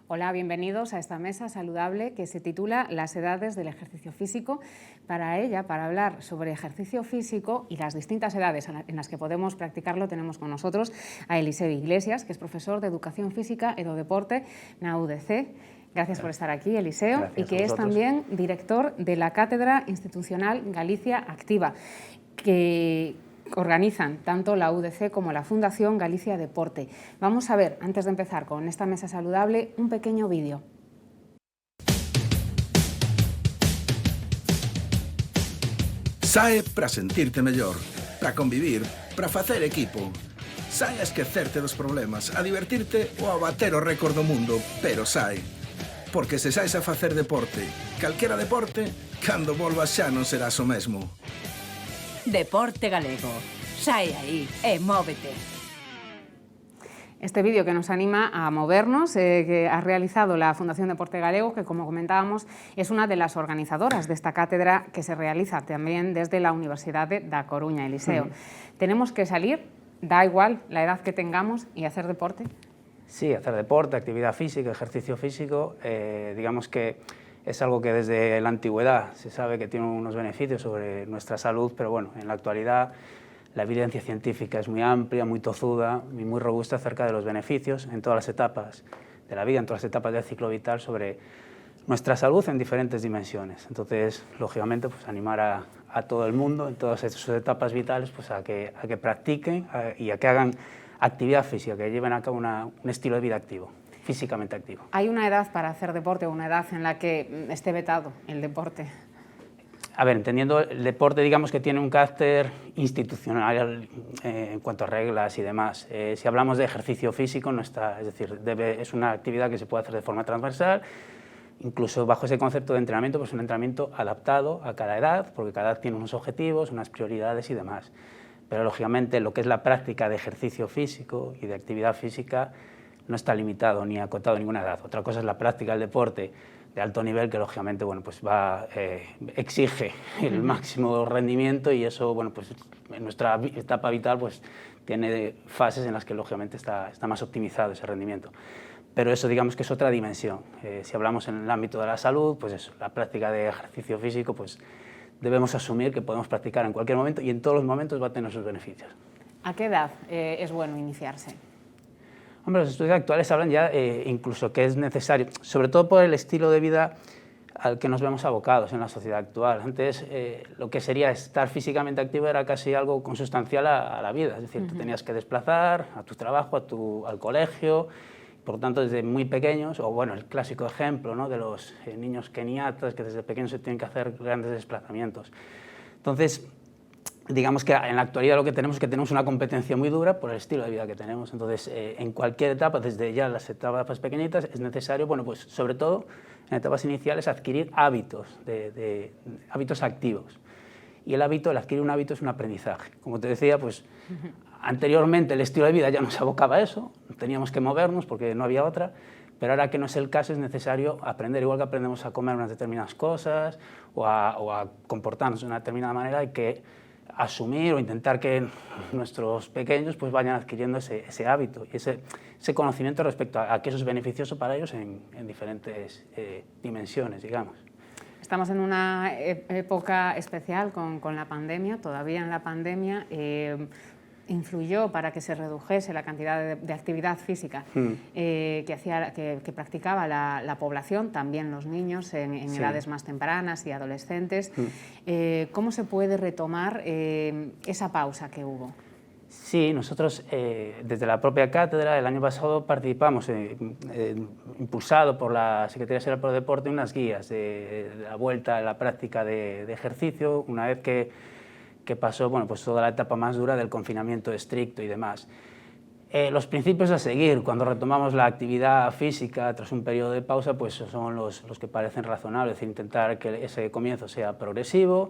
Hola, bienvenidos a esta mesa saludable que se titula Las edades del ejercicio físico. Para ella, para hablar sobre ejercicio físico y las distintas edades en las que podemos practicarlo, tenemos con nosotros a Eliseo Iglesias, que es profesor de Educación Física y Deporte en la UDC. Gracias por estar aquí, Eliseo, Gracias y que es también director de la Cátedra Institucional Galicia Activa, que organizan tanto la UDC como la Fundación Galicia Deporte. Vamos a ver, antes de empezar con esta mesa saludable, un pequeño vídeo. Sae para sentirte mellor, para convivir, para facer equipo. Sae a esquecerte dos problemas, a divertirte ou a bater o récord do mundo, pero sae. Porque se saes a facer deporte, calquera deporte, cando volvas xa non serás o mesmo. Deporte galego. Sae aí e móvete. Este vídeo que nos anima a movernos, que ha realizado la Fundación Deporte Galego, que como comentábamos es una de las organizadoras de esta cátedra que se realiza también desde la Universidad de Da Coruña, Eliseo. ¿Tenemos que salir, da igual la edad que tengamos, y hacer deporte? Sí, hacer deporte, actividad física, ejercicio físico, digamos que es algo que desde la antigüedad se sabe que tiene unos beneficios sobre nuestra salud, pero bueno, en la actualidad la evidencia científica es muy amplia, muy tozuda y muy robusta acerca de los beneficios en todas las etapas de la vida, en todas las etapas del ciclo vital sobre nuestra salud en diferentes dimensiones. Entonces, lógicamente, pues animar a todo el mundo en todas sus etapas vitales pues a que practiquen y a que hagan actividad física, que lleven a cabo un estilo de vida activo, físicamente activo. ¿Hay una edad para hacer deporte o una edad en la que esté vetado el deporte? A ver, entendiendo el deporte, digamos que tiene un carácter institucional en cuanto a reglas y demás. Si hablamos de ejercicio físico, no está, es decir, es una actividad que se puede hacer de forma transversal, incluso bajo ese concepto de entrenamiento, pues un entrenamiento adaptado a cada edad, porque cada edad tiene unos objetivos, unas prioridades y demás. Pero lógicamente lo que es la práctica de ejercicio físico y de actividad física no está limitado ni acotado a ninguna edad. Otra cosa es la práctica del deporte de alto nivel, que lógicamente bueno, pues exige el máximo rendimiento, y eso bueno, pues en nuestra etapa vital pues tiene fases en las que lógicamente está más optimizado ese rendimiento. Pero eso digamos que es otra dimensión. Si hablamos en el ámbito de la salud, pues eso, la práctica de ejercicio físico, pues debemos asumir que podemos practicar en cualquier momento y en todos los momentos va a tener sus beneficios. ¿A qué edad es bueno iniciarse? Hombre, los estudios actuales hablan ya incluso que es necesario, sobre todo por el estilo de vida al que nos vemos abocados en la sociedad actual. Antes lo que sería estar físicamente activo era casi algo consustancial a la vida, es decir, tú tenías que desplazar a tu trabajo, al colegio, por lo tanto desde muy pequeños, o bueno, el clásico ejemplo, ¿no?, de los niños keniatas que desde pequeños se tienen que hacer grandes desplazamientos. Entonces, digamos que en la actualidad lo que tenemos es que tenemos una competencia muy dura por el estilo de vida que tenemos. Entonces, en cualquier etapa, desde ya las etapas pequeñitas, es necesario, bueno, pues sobre todo en etapas iniciales, adquirir hábitos, hábitos activos. Y el adquirir un hábito es un aprendizaje. Como te decía, pues anteriormente el estilo de vida ya nos abocaba a eso, teníamos que movernos porque no había otra, pero ahora que no es el caso es necesario aprender, igual que aprendemos a comer unas determinadas cosas o a comportarnos de una determinada manera, hay que asumir o intentar que nuestros pequeños pues vayan adquiriendo ese hábito y ese conocimiento respecto a que eso es beneficioso para ellos en diferentes dimensiones, digamos. Estamos en una época especial con la pandemia. Todavía en la pandemia influyó para que se redujese la cantidad de actividad física que practicaba la población, también los niños en edades más tempranas y adolescentes. ¿Cómo se puede retomar esa pausa que hubo? Sí, nosotros desde la propia cátedra el año pasado participamos, impulsado por la Secretaría General por el Deporte, en unas guías de la vuelta a la práctica de ejercicio, una vez que pasó bueno, pues toda la etapa más dura del confinamiento estricto y demás. Los principios a seguir cuando retomamos la actividad física tras un periodo de pausa pues son los que parecen razonables, es decir, intentar que ese comienzo sea progresivo,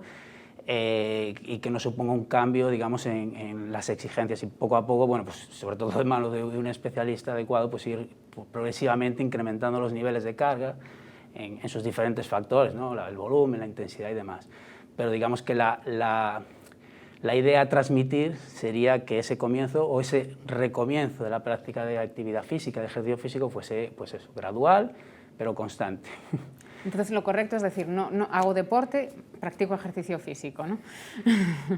y que no suponga un cambio, digamos, en las exigencias, y poco a poco, bueno, pues sobre todo de mano de un especialista adecuado, pues ir progresivamente incrementando los niveles de carga en sus diferentes factores, ¿no?, el volumen, la intensidad y demás. Pero digamos que la la idea a transmitir sería que ese comienzo o ese recomienzo de la práctica de actividad física, de ejercicio físico, fuese pues eso, gradual, pero constante. Entonces lo correcto es decir, no hago deporte, practico ejercicio físico, ¿no?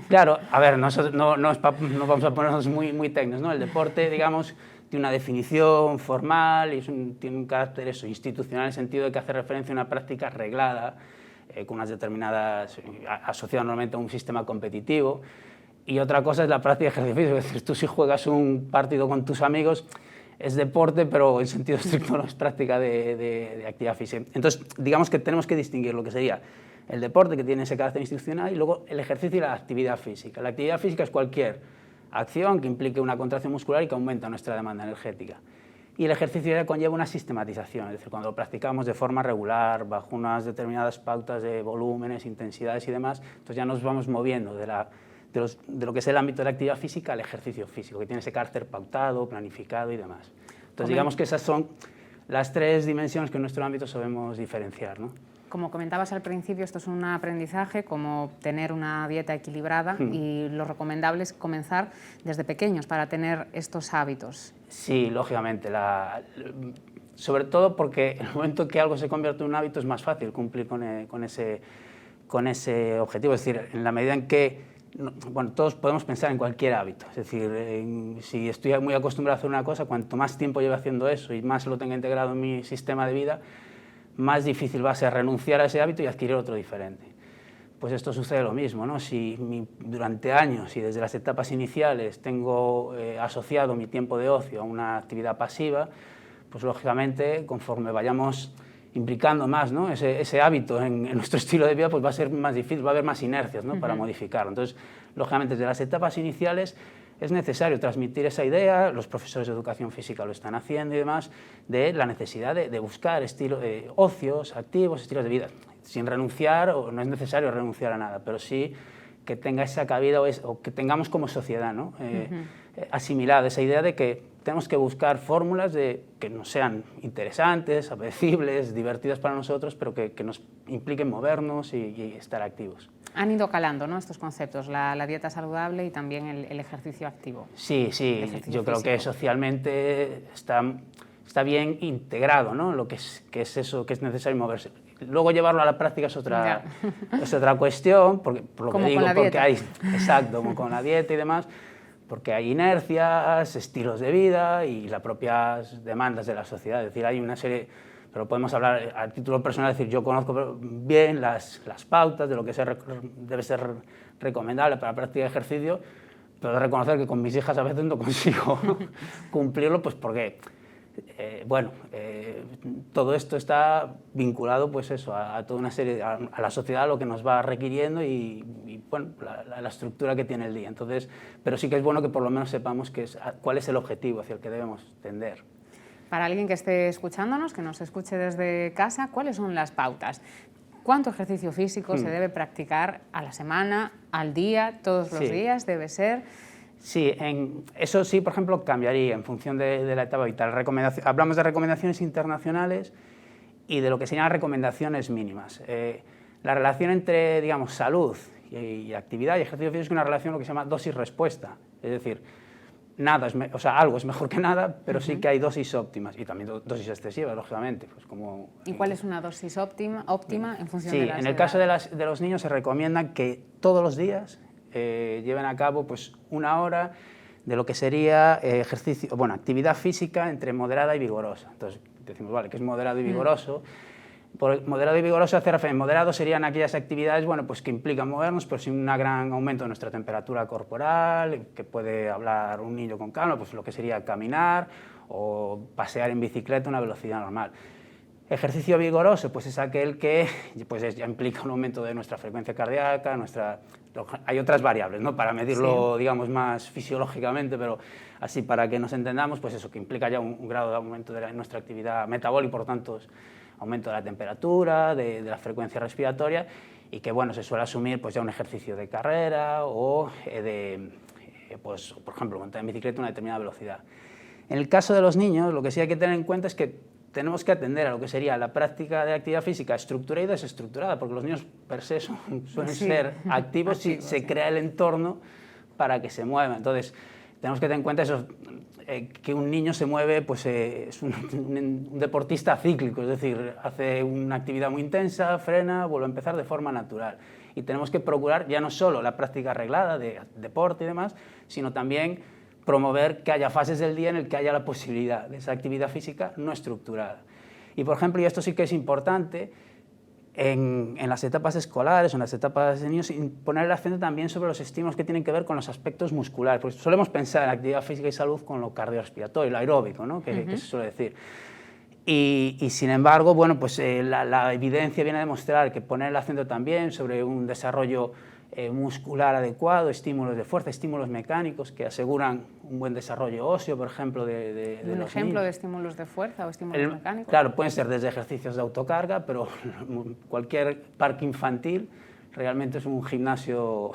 Claro, a ver, no vamos a ponernos muy técnicos, ¿no? El deporte, digamos, tiene una definición formal y tiene un carácter institucional en el sentido de que hace referencia a una práctica reglada, con unas determinadas, asociada normalmente a un sistema competitivo, y otra cosa es la práctica de ejercicio físico, es decir, tú si juegas un partido con tus amigos, es deporte, pero en sentido estricto no es práctica de actividad física. Entonces, digamos que tenemos que distinguir lo que sería el deporte, que tiene ese carácter institucional, y luego el ejercicio y la actividad física. La actividad física es cualquier acción que implique una contracción muscular y que aumenta nuestra demanda energética. Y el ejercicio ya conlleva una sistematización, es decir, cuando lo practicamos de forma regular, bajo unas determinadas pautas de volúmenes, intensidades y demás, entonces ya nos vamos moviendo de lo que es el ámbito de la actividad física al ejercicio físico, que tiene ese carácter pautado, planificado y demás. Entonces, digamos que esas son las tres dimensiones que en nuestro ámbito sabemos diferenciar, ¿no? Como comentabas al principio, esto es un aprendizaje, como tener una dieta equilibrada, y lo recomendable es comenzar desde pequeños para tener estos hábitos. Sí, lógicamente, sobre todo porque en el momento que algo se convierte en un hábito es más fácil cumplir con ese objetivo, es decir, en la medida en que bueno, todos podemos pensar en cualquier hábito, es decir, si estoy muy acostumbrado a hacer una cosa, cuanto más tiempo lleve haciendo eso y más lo tenga integrado en mi sistema de vida, más difícil va a ser renunciar a ese hábito y adquirir otro diferente. Pues esto sucede lo mismo, ¿no? Si durante años y desde las etapas iniciales tengo asociado mi tiempo de ocio a una actividad pasiva, pues lógicamente conforme vayamos implicando más, ¿no? ese hábito en nuestro estilo de vida, pues va a ser más difícil, va a haber más inercias, ¿no? Para modificarlo. Entonces, lógicamente, desde las etapas iniciales es necesario transmitir esa idea, los profesores de educación física lo están haciendo y demás, de la necesidad de buscar ocios activos, estilos de vida, sin renunciar, o no es necesario renunciar a nada, pero sí que tenga esa cabida o que tengamos como sociedad, ¿no? Asimilada esa idea de que tenemos que buscar fórmulas que nos sean interesantes, apetecibles, divertidas para nosotros, pero que nos impliquen movernos y estar activos. Han ido calando, ¿no?, estos conceptos, la dieta saludable y también el ejercicio activo. Sí, yo creo que socialmente está bien integrado, ¿no?, lo que es eso, que es necesario moverse. Luego llevarlo a la práctica es otra cuestión, por lo que digo, porque hay, exacto, como con la dieta y demás, porque hay inercias, estilos de vida y las propias demandas de la sociedad. Es decir, hay una serie, pero podemos hablar a título personal, es decir, yo conozco bien las pautas de lo que debe ser recomendable para la práctica de ejercicio, pero de reconocer que con mis hijas a veces no consigo cumplirlo, pues porque todo esto está vinculado pues eso, a toda una serie, a la sociedad, a lo que nos va requiriendo y bueno, la estructura que tiene el día. Entonces, pero sí que es bueno que por lo menos sepamos cuál es el objetivo hacia el que debemos tender. Para alguien que esté escuchándonos, que nos escuche desde casa, ¿cuáles son las pautas? ¿Cuánto ejercicio físico se debe practicar a la semana, al día, todos los días? ¿Debe ser? Sí, eso sí, por ejemplo, cambiaría en función de la etapa vital. Hablamos de recomendaciones internacionales y de lo que se llaman recomendaciones mínimas. La relación entre, digamos, salud y actividad y ejercicio físico es una relación lo que se llama dosis-respuesta. Es decir, algo es mejor que nada, pero sí que hay dosis óptimas y también dosis excesivas, lógicamente. Pues como, ¿Y cuál es una dosis óptima en función de las en el caso de los niños se recomienda que todos los días lleven a cabo pues, 1 hora de lo que sería actividad física entre moderada y vigorosa. Entonces decimos, vale, ¿qué es moderado y vigoroso? Por moderado y vigoroso hace referencia. Moderado serían aquellas actividades pues, que implican movernos, pero sin un gran aumento de nuestra temperatura corporal, que puede hablar un niño con calma, pues lo que sería caminar o pasear en bicicleta a una velocidad normal. Ejercicio vigoroso pues es aquel que pues, ya implica un aumento de nuestra frecuencia cardíaca, hay otras variables, ¿no?, para medirlo, digamos, más fisiológicamente, pero así para que nos entendamos, pues eso, que implica ya un grado de aumento de nuestra actividad metabólica, por tanto, aumento de la temperatura, de la frecuencia respiratoria, y que, bueno, se suele asumir pues ya un ejercicio de carrera o pues, por ejemplo, montar en bicicleta a una determinada velocidad. En el caso de los niños, lo que sí hay que tener en cuenta es que tenemos que atender a lo que sería la práctica de actividad física estructurada y desestructurada, porque los niños per se suelen ser activos si se crea el entorno para que se mueva. Entonces, tenemos que tener en cuenta eso, que un niño se mueve, pues es un deportista cíclico, es decir, hace una actividad muy intensa, frena, vuelve a empezar de forma natural. Y tenemos que procurar ya no solo la práctica arreglada de deporte y demás, sino también promover que haya fases del día en el que haya la posibilidad de esa actividad física no estructurada. Y, por ejemplo, y esto sí que es importante, en las etapas escolares o en las etapas de niños, poner el acento también sobre los estímulos que tienen que ver con los aspectos musculares, porque solemos pensar en la actividad física y salud con lo cardiorrespiratorio, lo aeróbico, ¿no? que se suele decir. Y sin embargo, bueno, pues, la evidencia viene a demostrar que poner el acento también sobre un desarrollo muscular adecuado, estímulos de fuerza, estímulos mecánicos que aseguran un buen desarrollo óseo, por ejemplo, de ¿Un los ejemplo niños. de estímulos de fuerza o estímulos mecánicos? Claro, pueden ser desde ejercicios de autocarga, pero cualquier parque infantil realmente es un gimnasio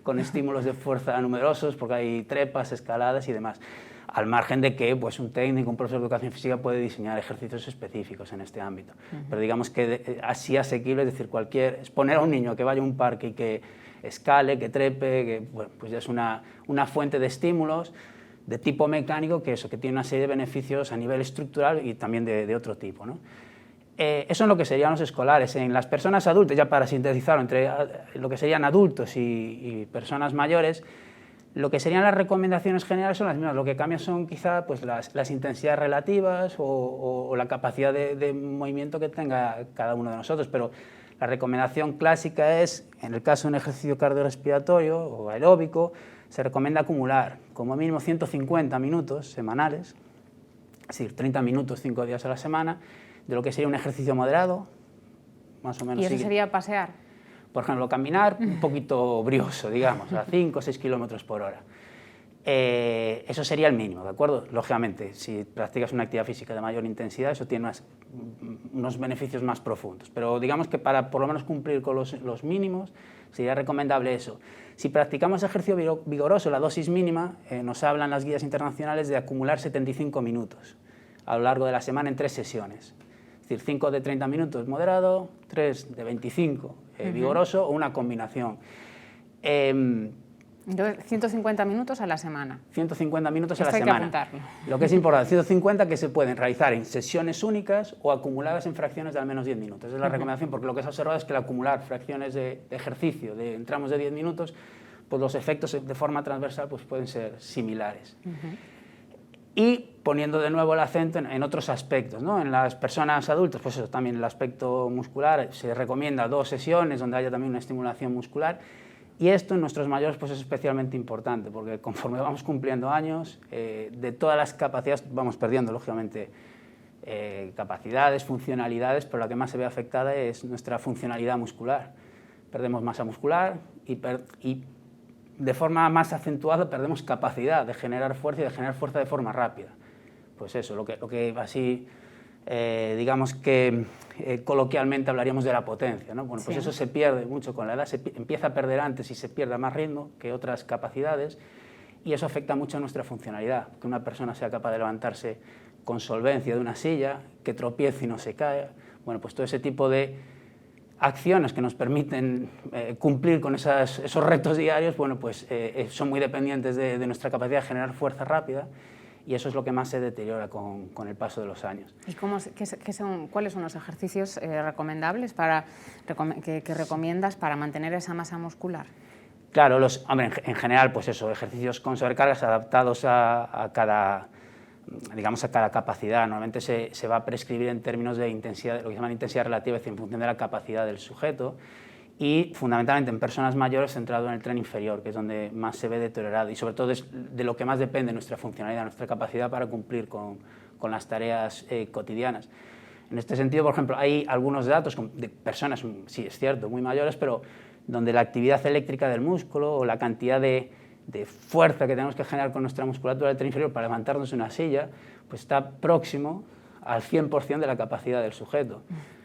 con estímulos de fuerza numerosos, porque hay trepas, escaladas y demás. Al margen de que pues, un técnico, un profesor de educación física puede diseñar ejercicios específicos en este ámbito. Pero digamos que así asequible, es decir, poner a un niño que vaya a un parque y que escale, que trepe, que, bueno, pues ya es una fuente de estímulos de tipo mecánico que tiene una serie de beneficios a nivel estructural y también de otro tipo, ¿no? Eso es lo que serían los escolares. En las personas adultas, ya para sintetizarlo entre lo que serían adultos y personas mayores, lo que serían las recomendaciones generales son las mismas. Lo que cambia son quizá pues, las intensidades relativas o la capacidad de movimiento que tenga cada uno de nosotros, pero la recomendación clásica es, en el caso de un ejercicio cardiorrespiratorio o aeróbico, se recomienda acumular como mínimo 150 minutos semanales, es decir, 30 minutos 5 días a la semana, de lo que sería un ejercicio moderado, más o menos. ¿Y eso sería pasear? Por ejemplo, caminar un poquito brioso, digamos, a 5 o 6 kilómetros por hora. Eso sería el mínimo, ¿de acuerdo? Lógicamente, si practicas una actividad física de mayor intensidad, eso tiene unos beneficios más profundos. Pero digamos que para por lo menos cumplir con los mínimos, sería recomendable eso. Si practicamos ejercicio vigoroso, la dosis mínima, nos hablan las guías internacionales de acumular 75 minutos a lo largo de la semana en 3 sesiones. Es decir, 5 de 30 minutos moderado, 3 de 25 vigoroso o una combinación. Entonces, 150 minutos a la semana. 150 minutos a la Esto hay que semana. apuntarlo. Lo que es importante, 150 que se pueden realizar en sesiones únicas o acumuladas en fracciones de al menos 10 minutos. Es la recomendación, porque lo que se ha observado es que al acumular fracciones de ejercicio en tramos de 10 minutos, pues los efectos de forma transversal pues pueden ser similares. Y poniendo de nuevo el acento en otros aspectos, ¿no? En las personas adultas, pues eso, también el aspecto muscular, se recomienda 2 sesiones donde haya también una estimulación muscular. Y esto en nuestros mayores pues es especialmente importante, porque conforme vamos cumpliendo años, de todas las capacidades vamos perdiendo, lógicamente, capacidades, funcionalidades, pero la que más se ve afectada es nuestra funcionalidad muscular. Perdemos masa muscular y de forma más acentuada perdemos capacidad de generar fuerza y de generar fuerza de forma rápida. Pues eso, lo que así, digamos que coloquialmente hablaríamos de la potencia, ¿no? Bueno, pues eso se pierde mucho con la edad, se empieza a perder antes y se pierde a más ritmo que otras capacidades, y eso afecta mucho a nuestra funcionalidad, que una persona sea capaz de levantarse con solvencia de una silla, que tropiece y no se cae. Bueno, pues todo ese tipo de acciones que nos permiten cumplir con esos retos diarios, bueno, pues son muy dependientes de nuestra capacidad de generar fuerza rápida, y eso es lo que más se deteriora con el paso de los años. ¿Y cuáles son los ejercicios recomendables que recomiendas para mantener esa masa muscular? Claro, hombre, en general, pues eso, ejercicios con sobrecargas adaptados a cada capacidad. Normalmente se va a prescribir en términos de intensidad, lo que llaman intensidad relativa, es decir, en función de la capacidad del sujeto, y fundamentalmente en personas mayores centrado en el tren inferior, que es donde más se ve deteriorado, y sobre todo es de lo que más depende nuestra funcionalidad, nuestra capacidad para cumplir con las tareas cotidianas. En este sentido, por ejemplo, hay algunos datos de personas, sí es cierto, muy mayores, pero donde la actividad eléctrica del músculo o la cantidad de fuerza que tenemos que generar con nuestra musculatura del tren inferior para levantarnos de una silla, pues está próximo al 100% de la capacidad del sujeto.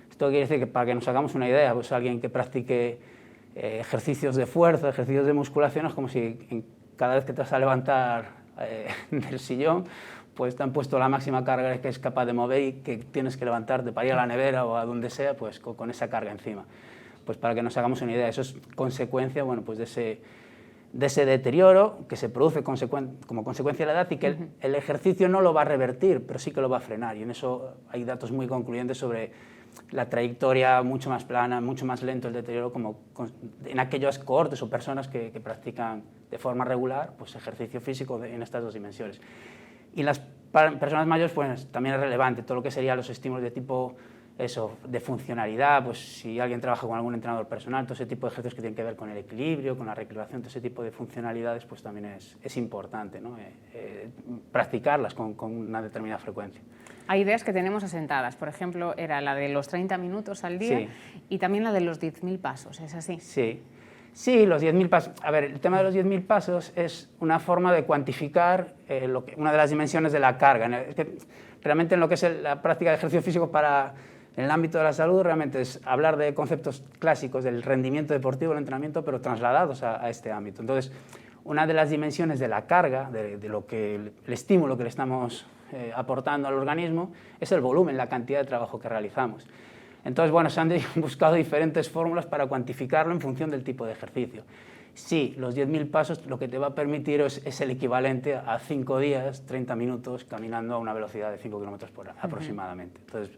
Esto quiere decir que, para que nos hagamos una idea, pues alguien que practique ejercicios de fuerza, ejercicios de musculación, es como si cada vez que te vas a levantar del sillón, pues te han puesto la máxima carga que es capaz de mover y que tienes que levantarte para ir a la nevera o a donde sea, pues con esa carga encima. Pues para que nos hagamos una idea, eso es consecuencia, bueno, pues de de ese deterioro que se produce como consecuencia de la edad y que el ejercicio no lo va a revertir, pero sí que lo va a frenar. Y en eso hay datos muy concluyentes sobre la trayectoria mucho más plana, mucho más lento el deterioro en aquellas cohortes o personas que practican de forma regular pues, ejercicio físico en estas dos dimensiones. Y las personas mayores pues, también es relevante todo lo que serían los estímulos de tipo de funcionalidad, pues si alguien trabaja con algún entrenador personal, todo ese tipo de ejercicios que tienen que ver con el equilibrio, con la recuperación, todo ese tipo de funcionalidades, pues también es importante, ¿no? Practicarlas con una determinada frecuencia. Hay ideas que tenemos asentadas, por ejemplo, era la de los 30 minutos al día y también la de los 10.000 pasos, ¿es así? Sí, los 10.000 pasos. A ver, el tema de los 10.000 pasos es una forma de cuantificar una de las dimensiones de la carga. Es que realmente en lo que es la práctica de ejercicio físico en el ámbito de la salud realmente es hablar de conceptos clásicos del rendimiento deportivo, el entrenamiento, pero trasladados a este ámbito. Entonces, una de las dimensiones de la carga, de lo que el estímulo que le estamos aportando al organismo, es el volumen, la cantidad de trabajo que realizamos. Entonces, bueno, se han buscado diferentes fórmulas para cuantificarlo en función del tipo de ejercicio. Sí, los 10.000 pasos lo que te va a permitir es el equivalente a 5 días, 30 minutos, caminando a una velocidad de 5 km/h aproximadamente. Entonces,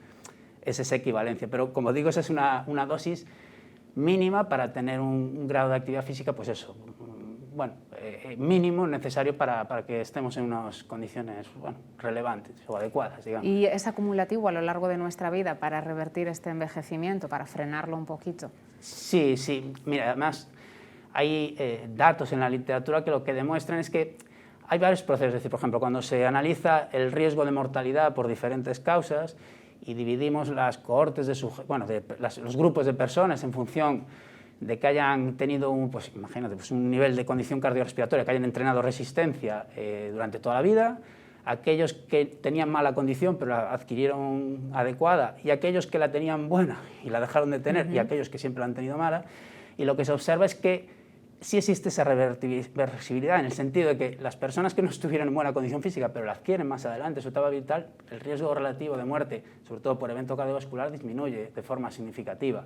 es esa equivalencia. Pero, como digo, esa es una dosis mínima para tener un grado de actividad física, pues eso, bueno, mínimo necesario para que estemos en unas condiciones relevantes o adecuadas, digamos. ¿Y es acumulativo a lo largo de nuestra vida para revertir este envejecimiento, para frenarlo un poquito? Sí. Mira, además hay datos en la literatura que lo que demuestran es que hay varios procesos. Es decir, por ejemplo, cuando se analiza el riesgo de mortalidad por diferentes causas y dividimos las cohortes los grupos de personas en función de que hayan tenido un nivel de condición cardiorrespiratoria, que hayan entrenado resistencia durante toda la vida, aquellos que tenían mala condición pero la adquirieron adecuada y aquellos que la tenían buena y la dejaron de tener y aquellos que siempre la han tenido mala, y lo que se observa es que sí existe esa reversibilidad en el sentido de que las personas que no estuvieron en buena condición física pero la adquieren más adelante, su etapa vital, el riesgo relativo de muerte, sobre todo por evento cardiovascular, disminuye de forma significativa.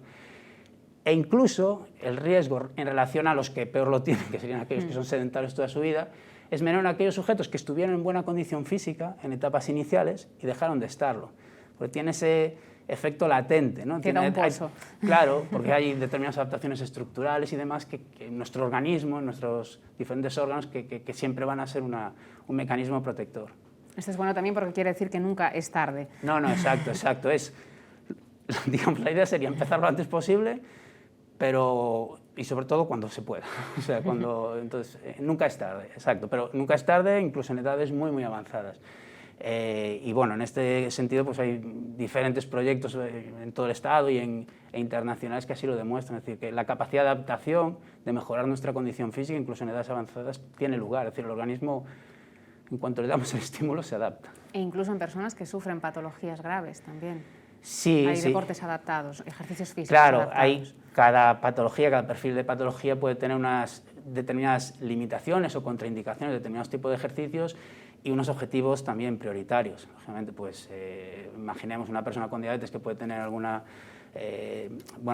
E incluso el riesgo en relación a los que peor lo tienen, que serían aquellos que son sedentarios toda su vida, es menor en aquellos sujetos que estuvieron en buena condición física en etapas iniciales y dejaron de estarlo. Porque tiene ese efecto latente, ¿no? Queda un pozo. Claro, porque hay determinadas adaptaciones estructurales y demás que en nuestro organismo, en nuestros diferentes órganos, que siempre van a ser un mecanismo protector. Esto es bueno también porque quiere decir que nunca es tarde. No, exacto. Digamos, la idea sería empezar lo antes posible, y sobre todo cuando se pueda. O sea, entonces, nunca es tarde, exacto, pero nunca es tarde, incluso en edades muy, muy avanzadas. Y bueno, en este sentido pues hay diferentes proyectos en todo el Estado e internacionales que así lo demuestran. Es decir, que la capacidad de adaptación, de mejorar nuestra condición física, incluso en edades avanzadas, tiene lugar. Es decir, el organismo, en cuanto le damos el estímulo, se adapta. E incluso en personas que sufren patologías graves también. Sí, hay deportes adaptados, ejercicios físicos adaptados. Hay cada patología, cada perfil de patología puede tener unas determinadas limitaciones o contraindicaciones de determinados tipos de ejercicios y unos objetivos también prioritarios. Lógicamente, pues imaginemos una persona con diabetes que puede tener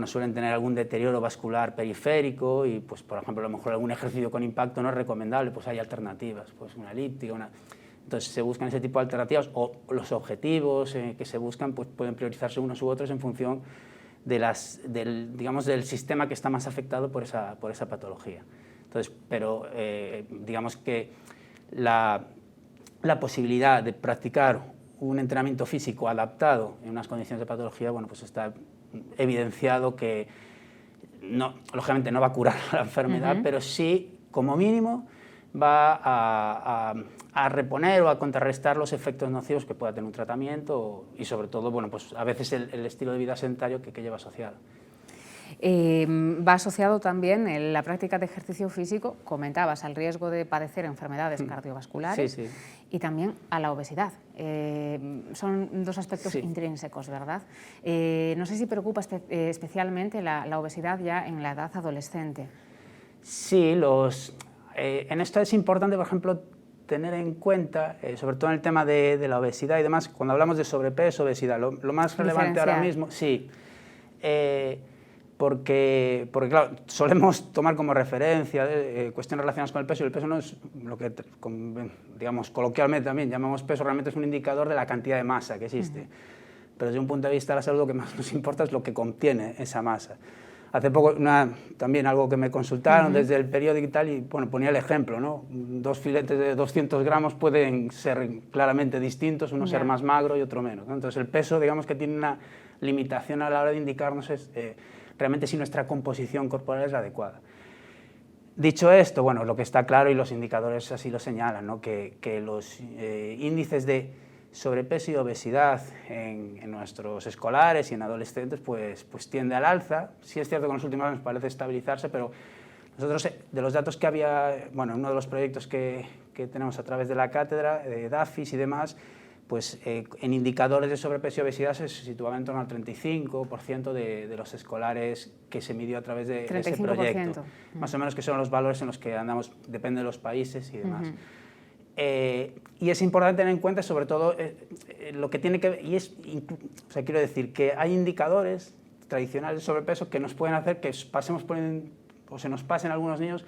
suelen tener algún deterioro vascular periférico y, pues, por ejemplo, a lo mejor algún ejercicio con impacto no es recomendable, pues hay alternativas, pues una elíptica, Entonces se buscan ese tipo de alternativas o los objetivos que se buscan pues pueden priorizarse unos u otros en función del sistema que está más afectado por esa patología. Entonces, pero digamos que la posibilidad de practicar un entrenamiento físico adaptado en unas condiciones de patología, bueno, pues está evidenciado que lógicamente no va a curar la enfermedad, pero sí, como mínimo, va a reponer o a contrarrestar los efectos nocivos que pueda tener un tratamiento y sobre todo, bueno, pues a veces el estilo de vida sedentario que lleva asociado. Va asociado también en la práctica de ejercicio físico, comentabas, al riesgo de padecer enfermedades cardiovasculares y también a la obesidad. Son dos aspectos intrínsecos, ¿verdad? No sé si preocupa especialmente la obesidad ya en la edad adolescente. Sí, en esto es importante, por ejemplo, tener en cuenta, sobre todo en el tema de la obesidad y demás, cuando hablamos de sobrepeso, obesidad, lo más relevante ahora mismo, porque claro, solemos tomar como referencia cuestiones relacionadas con el peso, y el peso no es lo que, digamos, coloquialmente también llamamos peso, realmente es un indicador de la cantidad de masa que existe. Pero desde un punto de vista de la salud, lo que más nos importa es lo que contiene esa masa. Hace poco, también algo que me consultaron desde el periódico y tal, y bueno, ponía el ejemplo, ¿no? 2 filetes de 200 gramos pueden ser claramente distintos, uno ser más magro y otro menos, ¿no? Entonces el peso, digamos que tiene una limitación a la hora de indicarnos realmente si nuestra composición corporal es la adecuada. Dicho esto, bueno, lo que está claro, y los indicadores así lo señalan, ¿no? que los índices de sobrepeso y obesidad en nuestros escolares y en adolescentes pues tiende al alza. Sí es cierto que en los últimos años parece estabilizarse, pero nosotros, de los datos que había, bueno, en uno de los proyectos que tenemos a través de la cátedra, de DAFIS y demás, pues en indicadores de sobrepeso y obesidad se situaba en torno al 35% de los escolares que se midió a través de ese proyecto. Más o menos, que son los valores en los que andamos, depende de los países y demás. Y es importante tener en cuenta sobre todo lo que tiene que ver, o sea, quiero decir que hay indicadores tradicionales de sobrepeso que nos pueden hacer que pasemos o se nos pasen algunos niños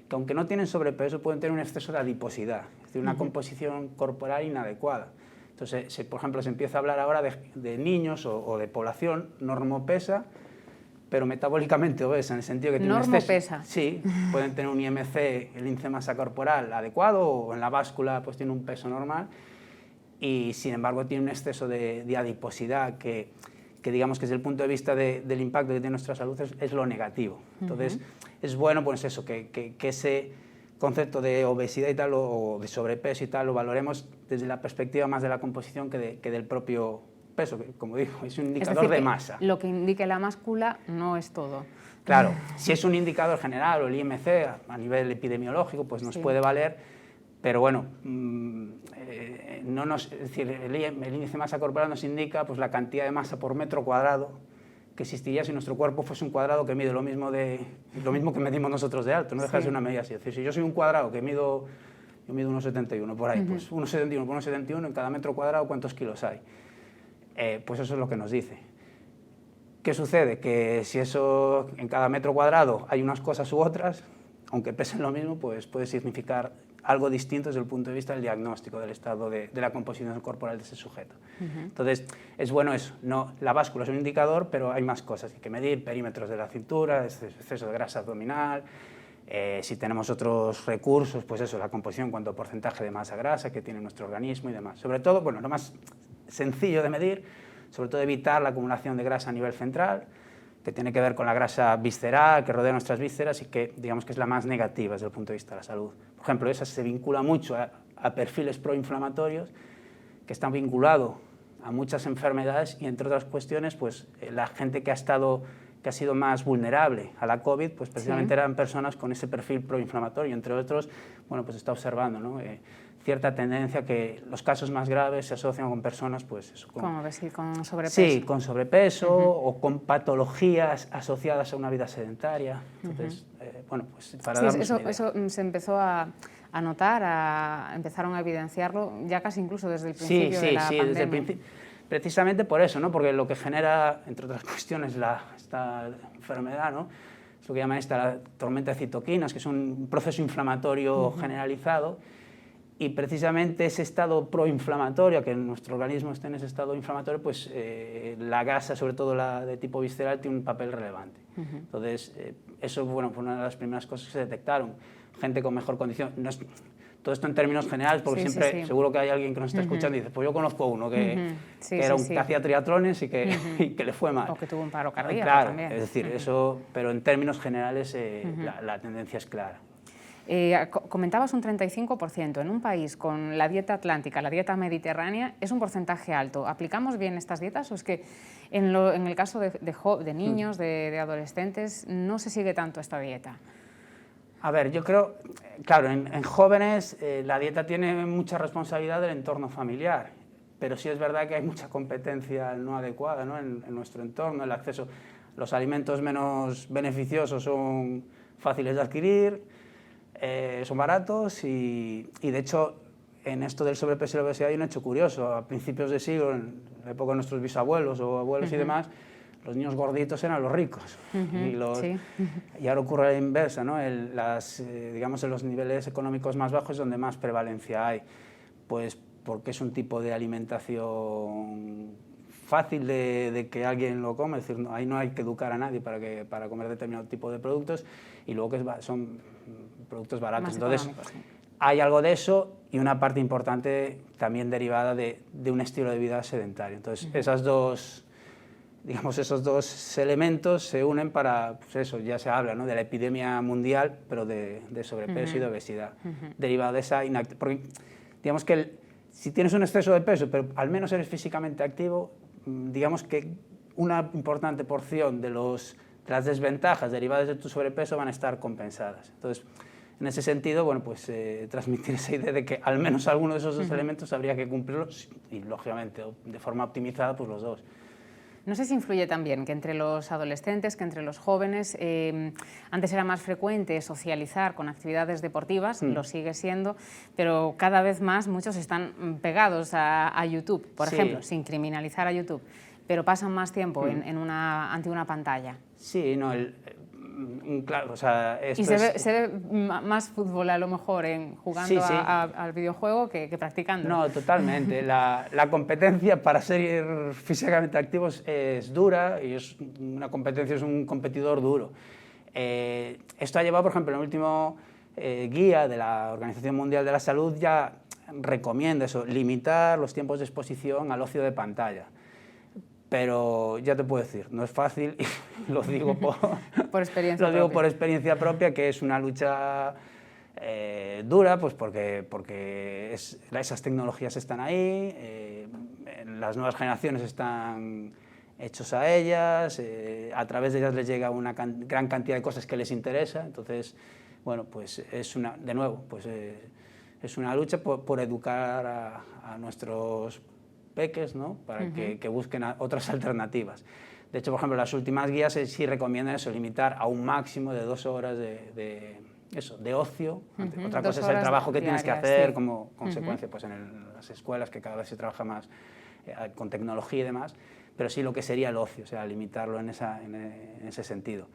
que, aunque no tienen sobrepeso, pueden tener un exceso de adiposidad, es decir, una composición corporal inadecuada. Entonces, por ejemplo, se empieza a hablar ahora de niños o de población normopesa, pero metabólicamente obesa, en el sentido que tienen un exceso. Normopesa. Sí, pueden tener un IMC, el índice de masa corporal, adecuado, o en la báscula pues tiene un peso normal, y sin embargo tiene un exceso de adiposidad que digamos que desde el punto de vista del impacto que tiene nuestra salud es lo negativo. Entonces, es bueno pues eso, que ese concepto de obesidad y tal, o de sobrepeso y tal, lo valoremos desde la perspectiva más de la composición que del propio peso, que, como digo, es un indicador de masa. Lo que indique la báscula no es todo. Claro, si es un indicador general, o el IMC a nivel epidemiológico, pues nos puede valer, pero bueno, es decir, el índice de masa corporal nos indica pues la cantidad de masa por metro cuadrado que existiría si nuestro cuerpo fuese un cuadrado que mide lo mismo que medimos nosotros de alto, no deja de ser una medida así. Es decir, si yo soy un cuadrado que yo mido 1,71 por ahí, pues 1,71 por 1,71 en cada metro cuadrado, ¿cuántos kilos hay? Pues eso es lo que nos dice. ¿Qué sucede? Que si eso en cada metro cuadrado hay unas cosas u otras, aunque pesen lo mismo, pues puede significar algo distinto desde el punto de vista del diagnóstico del estado de la composición corporal de ese sujeto. Entonces, es bueno eso. No, la báscula es un indicador, pero hay más cosas. Hay que medir perímetros de la cintura, exceso de grasa abdominal, si tenemos otros recursos, pues eso, la composición en cuanto a porcentaje de masa grasa que tiene nuestro organismo y demás. Sobre todo, bueno, lo más sencillo de medir, sobre todo evitar la acumulación de grasa a nivel central, que tiene que ver con la grasa visceral que rodea nuestras vísceras y que digamos que es la más negativa desde el punto de vista de la salud. Por ejemplo, esa se vincula mucho a perfiles proinflamatorios que están vinculados a muchas enfermedades y, entre otras cuestiones, pues la gente que ha sido más vulnerable a la COVID, pues precisamente eran personas con ese perfil proinflamatorio. Entre otros, bueno, pues está observando, ¿no? Cierta tendencia que los casos más graves se asocian con personas, pues eso, con sobrepeso. Sí, con sobrepeso o con patologías asociadas a una vida sedentaria. Entonces, bueno, pues para darnos una idea. Eso se empezó a notar, empezaron a evidenciarlo ya casi incluso desde el principio de la pandemia. Desde el principio. Precisamente por eso, ¿no? Porque lo que genera, entre otras cuestiones, esta enfermedad, ¿no? Es lo que llaman la tormenta de citoquinas, que es un proceso inflamatorio generalizado. Y precisamente ese estado proinflamatorio, que nuestro organismo esté en ese estado inflamatorio, pues la grasa, sobre todo la de tipo visceral, tiene un papel relevante. Entonces, eso bueno, fue una de las primeras cosas que se detectaron. Gente con mejor condición. Todo esto en términos generales, porque siempre seguro que hay alguien que nos está escuchando y dice, pues yo conozco uno que hacía triatlones y que le fue mal. O que tuvo un paro cardíaco también. Es decir, eso, pero en términos generales la tendencia es clara. Comentabas un 35%. En un país con la dieta atlántica, la dieta mediterránea, es un porcentaje alto. ¿Aplicamos bien estas dietas o es que en el caso de niños, de adolescentes, no se sigue tanto esta dieta? A ver, yo creo, claro, en jóvenes la dieta tiene mucha responsabilidad del entorno familiar, pero sí es verdad que hay mucha competencia no adecuada, ¿no? en nuestro entorno, el acceso. Los alimentos menos beneficiosos son fáciles de adquirir, son baratos y de hecho en esto del sobrepeso y la obesidad hay un hecho curioso. A principios de siglo, en la época de nuestros bisabuelos o abuelos y demás, los niños gorditos eran los ricos. Sí. Y ahora ocurre la inversa, ¿no? Digamos, en los niveles económicos más bajos es donde más prevalencia hay, pues porque es un tipo de alimentación fácil de que alguien lo coma, es decir, ahí no hay que educar a nadie para comer determinado tipo de productos, y luego que son productos baratos. Más entonces, sí. hay algo de eso y una parte importante también derivada de un estilo de vida sedentario. Entonces, esos dos elementos se unen para, pues eso, ya se habla, ¿no?, de la epidemia mundial, pero de sobrepeso y de obesidad, derivada de esa inactividad. Porque, digamos que si tienes un exceso de peso, pero al menos eres físicamente activo, digamos que una importante porción de las desventajas derivadas de tu sobrepeso van a estar compensadas. Entonces, en ese sentido, bueno, pues transmitir esa idea de que al menos alguno de esos dos elementos habría que cumplirlos y, lógicamente, de forma optimizada, pues los dos. No sé si influye también que entre los adolescentes, que entre los jóvenes, antes era más frecuente socializar con actividades deportivas, lo sigue siendo, pero cada vez más muchos están pegados a YouTube, por ejemplo, sin criminalizar a YouTube, pero pasan más tiempo ante una pantalla. Sí, no, claro, o sea... Y se ve más fútbol a lo mejor jugando al videojuego que practicando. No, totalmente. La competencia para ser físicamente activos es dura y es un competidor duro. Esto ha llevado, por ejemplo, en el último guía de la Organización Mundial de la Salud ya recomienda eso, limitar los tiempos de exposición al ocio de pantalla. Pero ya te puedo decir, no es fácil y lo digo por experiencia propia, que es una lucha dura, pues porque esas tecnologías están ahí, las nuevas generaciones están hechos a ellas, a través de ellas les llega una gran cantidad de cosas que les interesa. Entonces, bueno, pues es una lucha por educar a nuestros peques, ¿no?, para que busquen otras alternativas. De hecho, por ejemplo, las últimas guías sí recomiendan eso, limitar a un máximo de 2 horas de ocio. Otra cosa es el trabajo que tienes que hacer como consecuencia pues, en las escuelas, que cada vez se trabaja más con tecnología y demás, pero sí lo que sería el ocio, o sea, limitarlo en ese sentido.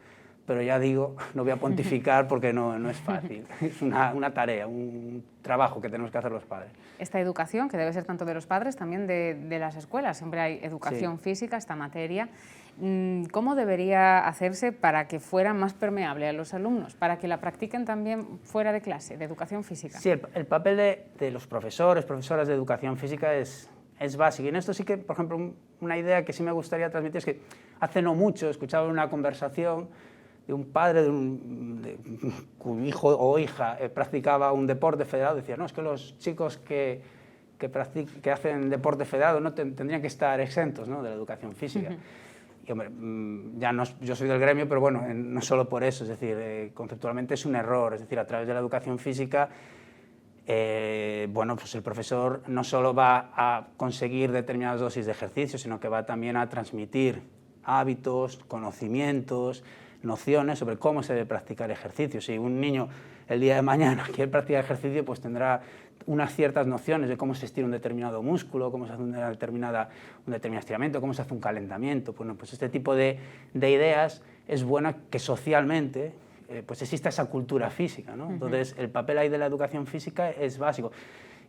Pero ya digo, no voy a pontificar porque no es fácil, es una tarea, un trabajo que tenemos que hacer los padres. Esta educación, que debe ser tanto de los padres, también de las escuelas, siempre hay educación física, esta materia. ¿Cómo debería hacerse para que fuera más permeable a los alumnos, para que la practiquen también fuera de clase, de educación física? Sí, el papel de los profesoras de educación física es básico. Y en esto sí que, por ejemplo, una idea que sí me gustaría transmitir es que hace no mucho escuchaba una conversación de un padre cuyo hijo o hija practicaba un deporte federado. Decía, no, es que los chicos que hacen deporte federado no tendrían que estar exentos, ¿no?, de la educación física. Y, hombre, yo soy del gremio, pero bueno, no solo por eso, es decir, conceptualmente es un error. Es decir, a través de la educación física, bueno, pues el profesor no solo va a conseguir determinadas dosis de ejercicio, sino que va también a transmitir hábitos, conocimientos, nociones sobre cómo se debe practicar ejercicio. Si un niño el día de mañana quiere practicar ejercicio, pues tendrá unas ciertas nociones de cómo se estira un determinado músculo, cómo se hace un determinado estiramiento, cómo se hace un calentamiento. Bueno, pues este tipo de ideas es buena que socialmente pues exista esa cultura física, ¿no? Entonces, el papel ahí de la educación física es básico.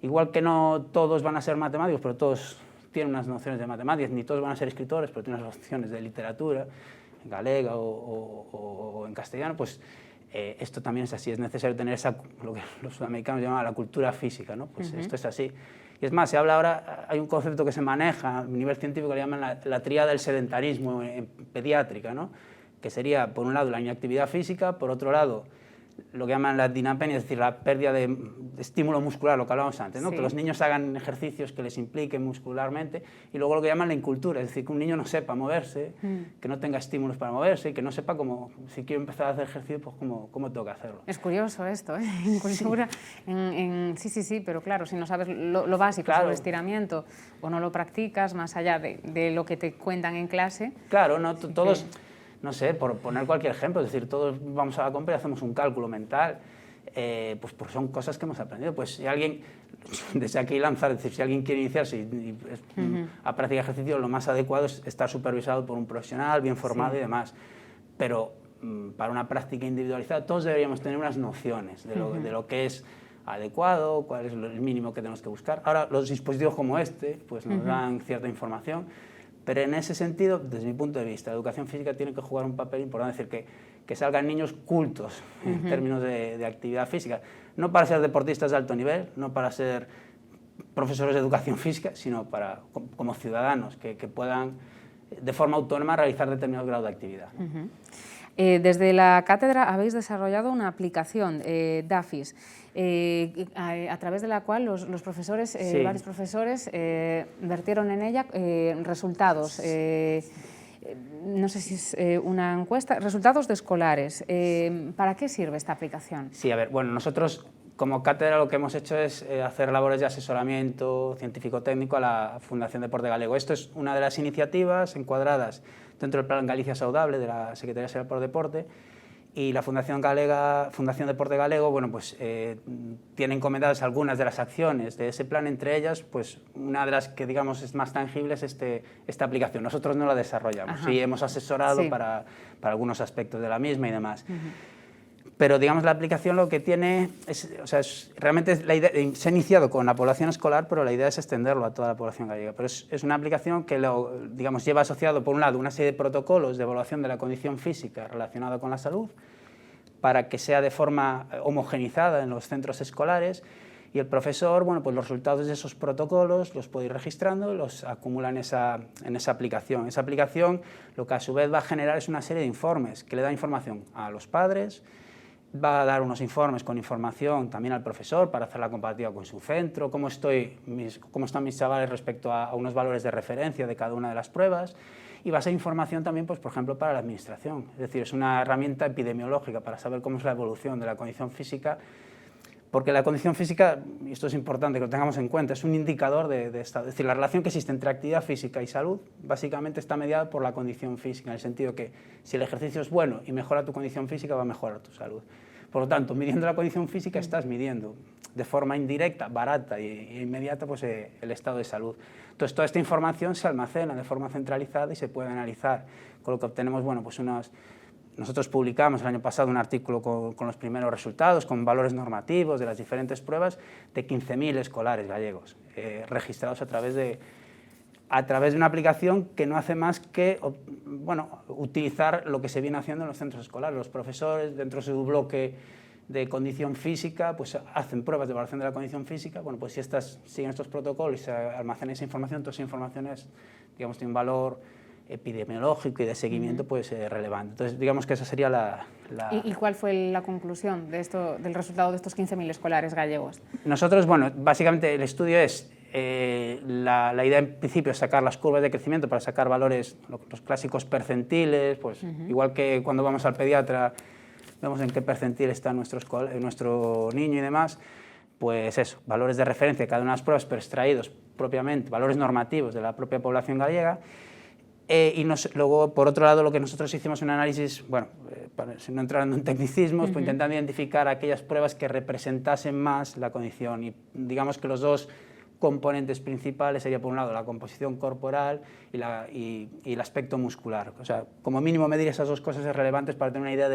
Igual que no todos van a ser matemáticos, pero todos tienen unas nociones de matemáticas, ni todos van a ser escritores, pero tienen unas nociones de literatura, en galega o en castellano, pues esto también es así, es necesario tener lo que los sudamericanos llaman la cultura física, ¿no? Pues esto es así. Y es más, se habla ahora, hay un concepto que se maneja a nivel científico que le llaman la tríada del sedentarismo en pediátrica, ¿no?, que sería, por un lado, la inactividad física, por otro lado, lo que llaman la dinapenia, es decir, la pérdida de estímulo muscular, lo que hablábamos antes, ¿no? Que los niños hagan ejercicios que les impliquen muscularmente, y luego lo que llaman la incultura, es decir, que un niño no sepa moverse, que no tenga estímulos para moverse, y que no sepa cómo, si quiero empezar a hacer ejercicio, pues cómo tengo que hacerlo. Es curioso esto, ¿eh? Incultura, sí, pero claro, si no sabes lo básico sobre estiramiento o no lo practicas más allá de lo que te cuentan en clase... Claro, no, todos... No sé, por poner cualquier ejemplo, es decir, todos vamos a la compra y hacemos un cálculo mental. pues son cosas que hemos aprendido. Pues si alguien, desde aquí lanzar, es decir, si alguien quiere iniciarse a practicar ejercicio, lo más adecuado es estar supervisado por un profesional, bien formado y demás. Pero para una práctica individualizada todos deberíamos tener unas nociones de lo que es adecuado, cuál es el mínimo que tenemos que buscar. Ahora, los dispositivos como este pues nos dan cierta información, pero en ese sentido, desde mi punto de vista, la educación física tiene que jugar un papel importante, es decir, que salgan niños cultos en términos de actividad física, no para ser deportistas de alto nivel, no para ser profesores de educación física, sino como ciudadanos que puedan de forma autónoma realizar determinado grado de actividad. Desde la cátedra habéis desarrollado una aplicación, DAFIS, a través de la cual los profesores, varios profesores, vertieron en ella resultados, no sé si es una encuesta, resultados de escolares. ¿Para qué sirve esta aplicación? Sí, a ver, bueno, nosotros como cátedra lo que hemos hecho es hacer labores de asesoramiento científico-técnico a la Fundación Deporte Galego. Esto es una de las iniciativas encuadradas dentro del Plan Galicia Saudable de la Secretaría Xeral por Deporte, y la Fundación Deporte Galego, bueno, pues tiene encomendadas algunas de las acciones de ese plan, entre ellas, pues una de las que digamos es más tangible es esta aplicación. Nosotros no la desarrollamos, sí hemos asesorado para algunos aspectos de la misma y demás. Pero digamos la aplicación lo que tiene realmente la idea, se ha iniciado con la población escolar, pero la idea es extenderlo a toda la población gallega. Pero es una aplicación que digamos, lleva asociado por un lado una serie de protocolos de evaluación de la condición física relacionada con la salud, para que sea de forma homogenizada en los centros escolares, y el profesor, bueno, pues los resultados de esos protocolos los puede ir registrando y los acumula en esa aplicación. Esa aplicación lo que a su vez va a generar es una serie de informes que le da información a los padres, va a dar unos informes con información también al profesor para hacer la comparativa con su centro, cómo están mis chavales respecto a unos valores de referencia de cada una de las pruebas, y va a ser información también, pues, por ejemplo, para la administración. Es decir, es una herramienta epidemiológica para saber cómo es la evolución de la condición física, porque la condición física, y esto es importante que lo tengamos en cuenta, es un indicador de estado. Es decir, la relación que existe entre actividad física y salud básicamente está mediada por la condición física, en el sentido que si el ejercicio es bueno y mejora tu condición física, va a mejorar tu salud. Por lo tanto, midiendo la condición física estás midiendo de forma indirecta, barata e inmediata pues, el estado de salud. Entonces, toda esta información se almacena de forma centralizada y se puede analizar, con lo que obtenemos, bueno, pues nosotros publicamos el año pasado un artículo con los primeros resultados, con valores normativos de las diferentes pruebas de 15.000 escolares gallegos, registrados a través de una aplicación que no hace más que utilizar lo que se viene haciendo en los centros escolares. Los profesores, dentro de su bloque de condición física, pues hacen pruebas de evaluación de la condición física. Bueno, pues si estas siguen estos protocolos y se almacena esa información, toda esa información digamos, tiene un valor epidemiológico y de seguimiento pues, relevante. Entonces, digamos que esa sería la... ¿Y cuál fue la conclusión del resultado de estos 15.000 escolares gallegos? Nosotros, bueno, básicamente el estudio es, la idea en principio es sacar las curvas de crecimiento para sacar valores, los clásicos percentiles, pues igual que cuando vamos al pediatra vemos en qué percentil está nuestro niño y demás, pues eso, valores de referencia de cada una de las pruebas, pero extraídos propiamente, valores normativos de la propia población gallega. Y luego, por otro lado, lo que nosotros hicimos un análisis, bueno, no entrando en tecnicismos, pues intentando identificar aquellas pruebas que representasen más la condición. Y digamos que los dos componentes principales sería, por un lado, la composición corporal y el aspecto muscular. O sea, como mínimo medir esas dos cosas es relevante para tener una idea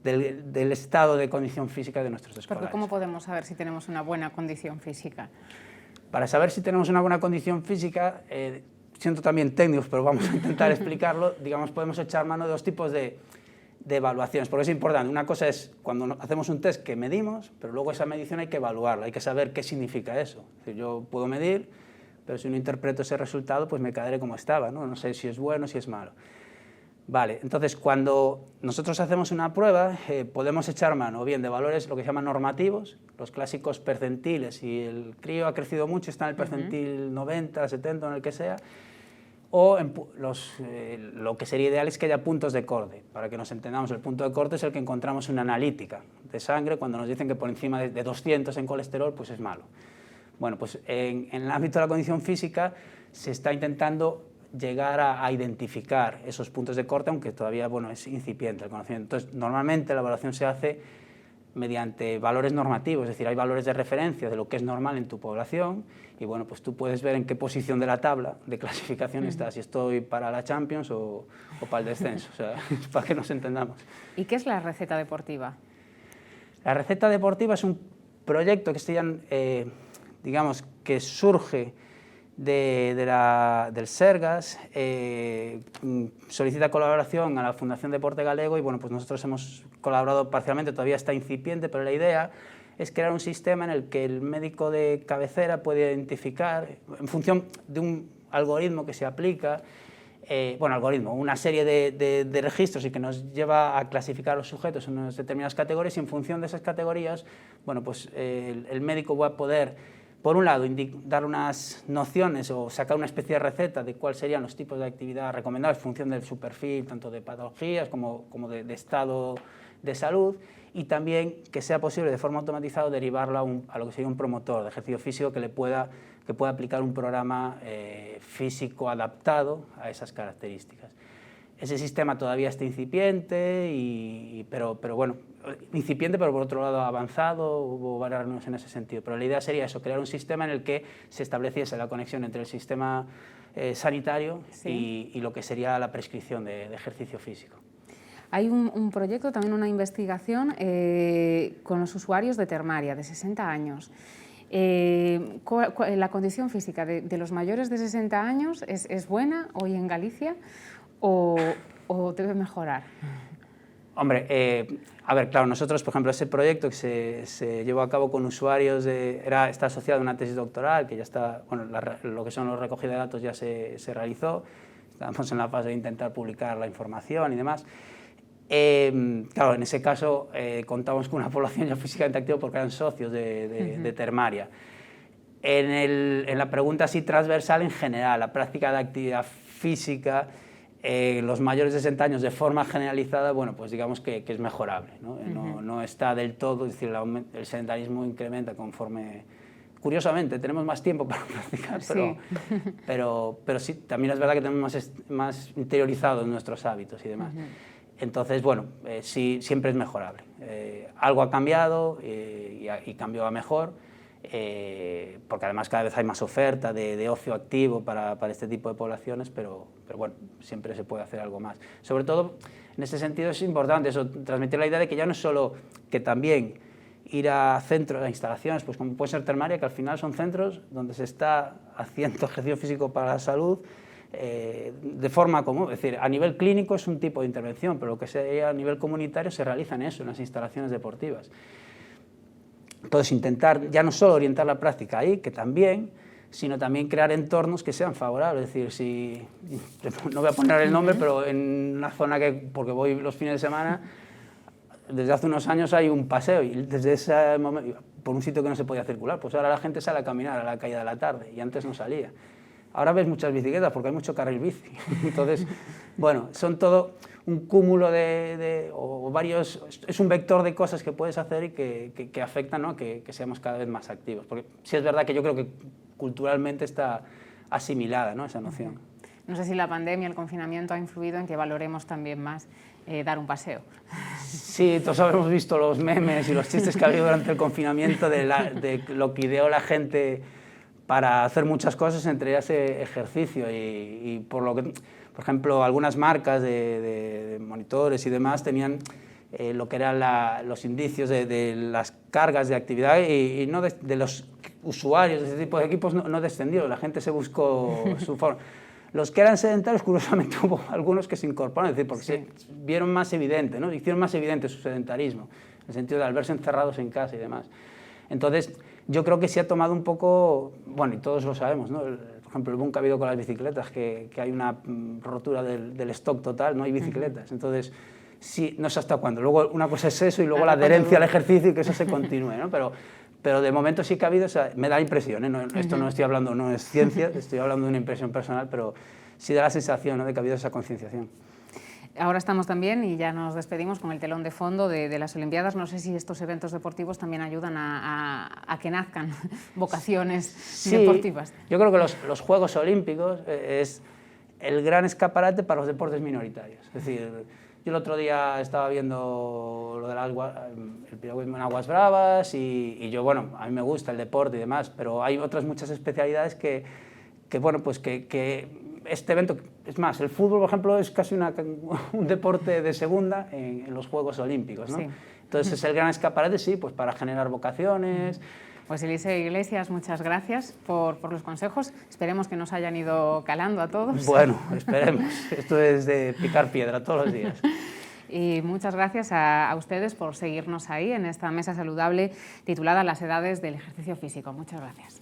del estado de condición física de nuestros escolares. Porque ¿cómo podemos saber si tenemos una buena condición física? Para saber si tenemos una buena condición física, siento también técnicos, pero vamos a intentar explicarlo, digamos, podemos echar mano de dos tipos de evaluaciones, porque es importante. Una cosa es cuando hacemos un test que medimos, pero luego esa medición hay que evaluarla, hay que saber qué significa eso. Es decir, yo puedo medir, pero si no interpreto ese resultado, pues me quedaré como estaba, no sé si es bueno o si es malo. Vale, entonces cuando nosotros hacemos una prueba, podemos echar mano o bien de valores, lo que se llaman normativos, los clásicos percentiles, y el crío ha crecido mucho, está en el percentil 90, 70, en el que sea, o lo que sería ideal es que haya puntos de corte. Para que nos entendamos, el punto de corte es el que encontramos en una analítica de sangre, cuando nos dicen que por encima de 200 en colesterol, pues es malo. Bueno, pues en el ámbito de la condición física se está intentando llegar a identificar esos puntos de corte, aunque todavía es incipiente el conocimiento. Entonces, normalmente la evaluación se hace mediante valores normativos, es decir, hay valores de referencia de lo que es normal en tu población y bueno, pues tú puedes ver en qué posición de la tabla de clasificación estás, si estoy para la Champions o para el descenso, o sea, para que nos entendamos. ¿Y qué es la receta deportiva? La receta deportiva es un proyecto que digamos, que surge del Sergas, solicita colaboración a la Fundación Deporte Galego y bueno, pues nosotros hemos colaborado parcialmente, todavía está incipiente, pero la idea es crear un sistema en el que el médico de cabecera puede identificar, en función de un algoritmo que se aplica, una serie de registros y que nos lleva a clasificar a los sujetos en unas determinadas categorías y en función de esas categorías, bueno, pues el médico va a poder, por un lado, dar unas nociones o sacar una especie de receta de cuáles serían los tipos de actividad recomendables en función de su perfil, tanto de patologías como de estado de salud, y también que sea posible de forma automatizada derivarlo a lo que sería un promotor de ejercicio físico que pueda aplicar un programa físico adaptado a esas características. Ese sistema todavía está incipiente, pero bueno, incipiente, pero por otro lado avanzado, hubo varias reuniones en ese sentido. Pero la idea sería eso, crear un sistema en el que se estableciese la conexión entre el sistema sanitario y lo que sería la prescripción de ejercicio físico. Hay un proyecto, también una investigación con los usuarios de Termaria, de 60 años. ¿La condición física de los mayores de 60 años es buena hoy en Galicia o debe mejorar? Hombre, a ver, claro, nosotros, por ejemplo, ese proyecto que se llevó a cabo con usuarios, está asociado a una tesis doctoral, que ya está, bueno, lo que son los recogidos de datos ya se realizó, estamos en la fase de intentar publicar la información y demás. Claro, en ese caso contamos con una población ya físicamente activa porque eran socios de Termaria. En la pregunta así transversal, en general, la práctica de actividad física, los mayores de 60 años de forma generalizada, bueno, pues digamos que es mejorable, ¿no? No está del todo, es decir, el sedentarismo incrementa conforme... Curiosamente, tenemos más tiempo para practicar, pero sí, también es verdad que tenemos más interiorizados nuestros hábitos y demás. Entonces, bueno, sí, siempre es mejorable. Algo ha cambiado y cambió a mejor, porque además cada vez hay más oferta de ocio activo para este tipo de poblaciones, pero bueno, siempre se puede hacer algo más. Sobre todo, en ese sentido es importante eso, transmitir la idea de que ya no es solo que también ir a centros, a instalaciones, pues como puede ser Termaria, que al final son centros donde se está haciendo ejercicio físico para la salud, de forma común, es decir, a nivel clínico es un tipo de intervención, pero lo que sea a nivel comunitario se realiza en eso, en las instalaciones deportivas. Entonces, intentar ya no solo orientar la práctica ahí, que también, sino también crear entornos que sean favorables. Es decir, no voy a poner el nombre, pero en una zona porque voy los fines de semana, desde hace unos años hay un paseo, y desde ese momento, por un sitio que no se podía circular, pues ahora la gente sale a caminar a la caída de la tarde, y antes no salía. Ahora ves muchas bicicletas porque hay mucho carril bici. Entonces, bueno, son todo un cúmulo o varios... Es un vector de cosas que puedes hacer y que afectan, ¿no?, que seamos cada vez más activos. Porque sí es verdad que yo creo que culturalmente está asimilada, ¿no?, esa noción. No sé si la pandemia, el confinamiento ha influido en que valoremos también más dar un paseo. Sí, todos hemos visto los memes y los chistes que ha habido durante el confinamiento de lo que ideó la gente para hacer muchas cosas, entre ellas ejercicio, y por lo que, por ejemplo, algunas marcas de monitores y demás tenían lo que eran los indicios de las cargas de actividad y no de los usuarios de este tipo de equipos no descendió, la gente se buscó su forma. Los que eran sedentarios, curiosamente, hubo algunos que se incorporaron, es decir, porque se vieron más evidente, ¿no? Hicieron más evidente su sedentarismo, en el sentido de al verse encerrados en casa y demás. Entonces, yo creo que se ha tomado un poco, bueno, y todos lo sabemos, ¿no? Por ejemplo, el boom que ha habido con las bicicletas, que hay una rotura del stock total, no hay bicicletas. Entonces, sí, no sé hasta cuándo. Luego, una cosa es eso y luego la adherencia al ejercicio y que eso se continúe, ¿no? Pero de momento sí que ha habido, o sea, me da impresión, ¿eh? No, esto no estoy hablando, no es ciencia, estoy hablando de una impresión personal, pero sí da la sensación, ¿no?, de que ha habido esa concienciación. Ahora estamos también, y ya nos despedimos, con el telón de fondo de las Olimpiadas. No sé si estos eventos deportivos también ayudan a que nazcan vocaciones deportivas. Yo creo que los Juegos Olímpicos es el gran escaparate para los deportes minoritarios. Es decir, Yo el otro día estaba viendo lo de el piragüismo en aguas bravas y yo, bueno, a mí me gusta el deporte y demás, pero hay otras muchas especialidades que bueno, pues que este evento, es más, el fútbol, por ejemplo, es casi un deporte de segunda en los Juegos Olímpicos, ¿no? Sí. Entonces es el gran escaparate, sí, pues para generar vocaciones. Pues Eliseo Iglesias, muchas gracias por los consejos. Esperemos que nos hayan ido calando a todos. Bueno, esperemos. Esto es de picar piedra todos los días. Y muchas gracias a ustedes por seguirnos ahí en esta mesa saludable titulada Las edades del ejercicio físico. Muchas gracias.